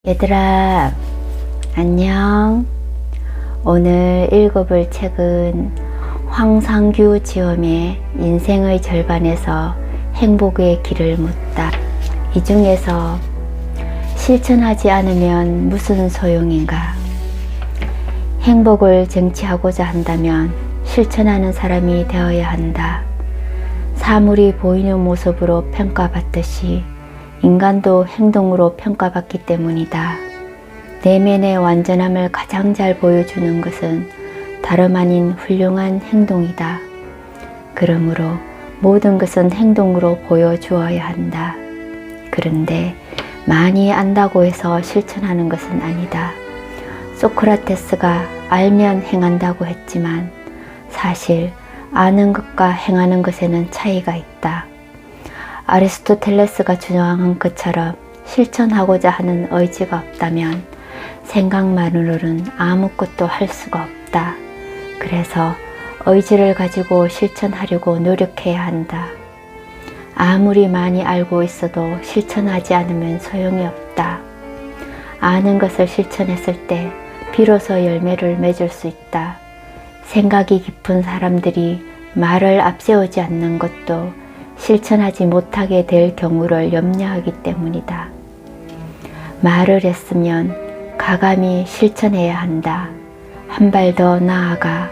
얘들아, 안녕. 오늘 읽어볼 책은 황상규 지엄의 인생의 절반에서 행복의 길을 묻다. 이 중에서 실천하지 않으면 무슨 소용인가? 행복을 쟁취하고자 한다면 실천하는 사람이 되어야 한다. 사물이 보이는 모습으로 평가받듯이 인간도 행동으로 평가받기 때문이다. 내면의 완전함을 가장 잘 보여주는 것은 다름 아닌 훌륭한 행동이다. 그러므로 모든 것은 행동으로 보여주어야 한다. 그런데 많이 안다고 해서 실천하는 것은 아니다. 소크라테스가 알면 행한다고 했지만 사실 아는 것과 행하는 것에는 차이가 있다. 아리스토텔레스가 주장한 것처럼 실천하고자 하는 의지가 없다면 생각만으로는 아무것도 할 수가 없다. 그래서 의지를 가지고 실천하려고 노력해야 한다. 아무리 많이 알고 있어도 실천하지 않으면 소용이 없다. 아는 것을 실천했을 때 비로소 열매를 맺을 수 있다. 생각이 깊은 사람들이 말을 앞세우지 않는 것도 실천하지 못하게 될 경우를 염려하기 때문이다. 말을 했으면 가감히 실천해야 한다. 한 발 더 나아가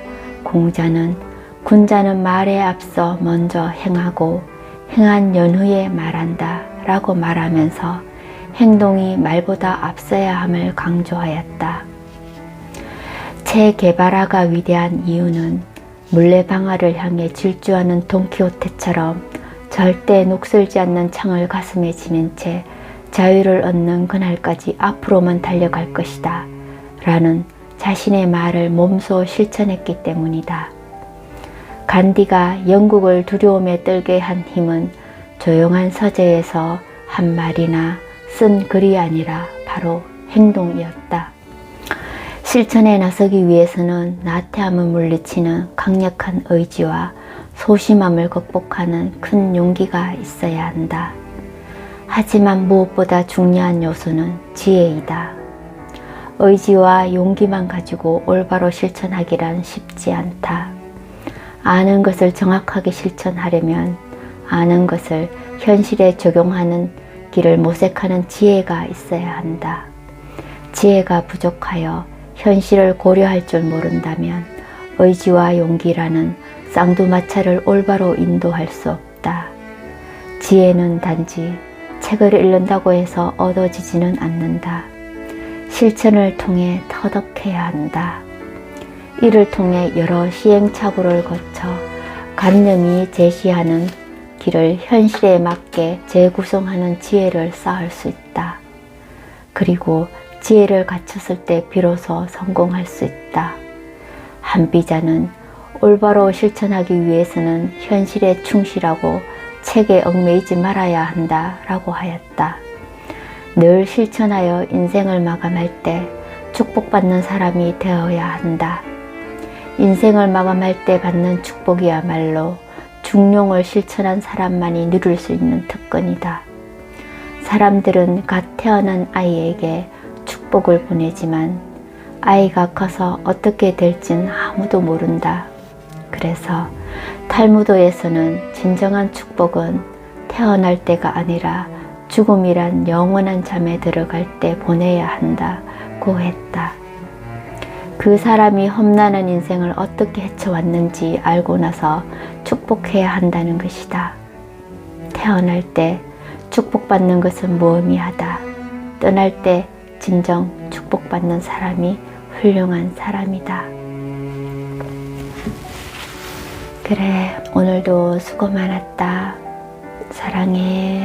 군자는 말에 앞서 먼저 행하고 행한 연후에 말한다 라고 말하면서 행동이 말보다 앞서야 함을 강조하였다. 체 게바라가 위대한 이유는 물레방아를 향해 질주하는 돈키호테처럼 절대 녹슬지 않는 창을 가슴에 지닌 채 자유를 얻는 그날까지 앞으로만 달려갈 것이다 라는 자신의 말을 몸소 실천했기 때문이다. 간디가 영국을 두려움에 떨게 한 힘은 조용한 서재에서 한 말이나 쓴 글이 아니라 바로 행동이었다. 실천에 나서기 위해서는 나태함을 물리치는 강력한 의지와 소심함을 극복하는 큰 용기가 있어야 한다. 하지만 무엇보다 중요한 요소는 지혜이다. 의지와 용기만 가지고 올바로 실천하기란 쉽지 않다. 아는 것을 정확하게 실천하려면 아는 것을 현실에 적용하는 길을 모색하는 지혜가 있어야 한다. 지혜가 부족하여 현실을 고려할 줄 모른다면 의지와 용기라는 쌍두마차를 올바로 인도할 수 없다. 지혜는 단지 책을 읽는다고 해서 얻어지지는 않는다. 실천을 통해 터득해야 한다. 이를 통해 여러 시행착오를 거쳐 관념이 제시하는 길을 현실에 맞게 재구성하는 지혜를 쌓을 수 있다. 그리고 지혜를 갖췄을 때 비로소 성공할 수 있다. 한비자는 올바로 실천하기 위해서는 현실에 충실하고 책에 얽매이지 말아야 한다 라고 하였다. 늘 실천하여 인생을 마감할 때 축복받는 사람이 되어야 한다. 인생을 마감할 때 받는 축복이야말로 중용을 실천한 사람만이 누릴 수 있는 특권이다. 사람들은 갓 태어난 아이에게 축복을 보내지만 아이가 커서 어떻게 될진 아무도 모른다. 그래서 탈무드에서는 진정한 축복은 태어날 때가 아니라 죽음이란 영원한 잠에 들어갈 때 보내야 한다고 했다. 그 사람이 험난한 인생을 어떻게 헤쳐왔는지 알고 나서 축복해야 한다는 것이다. 태어날 때 축복받는 것은 무의미하다. 떠날 때 진정 축복받는 사람이 훌륭한 사람이다. 그래, 오늘도 수고 많았다. 사랑해.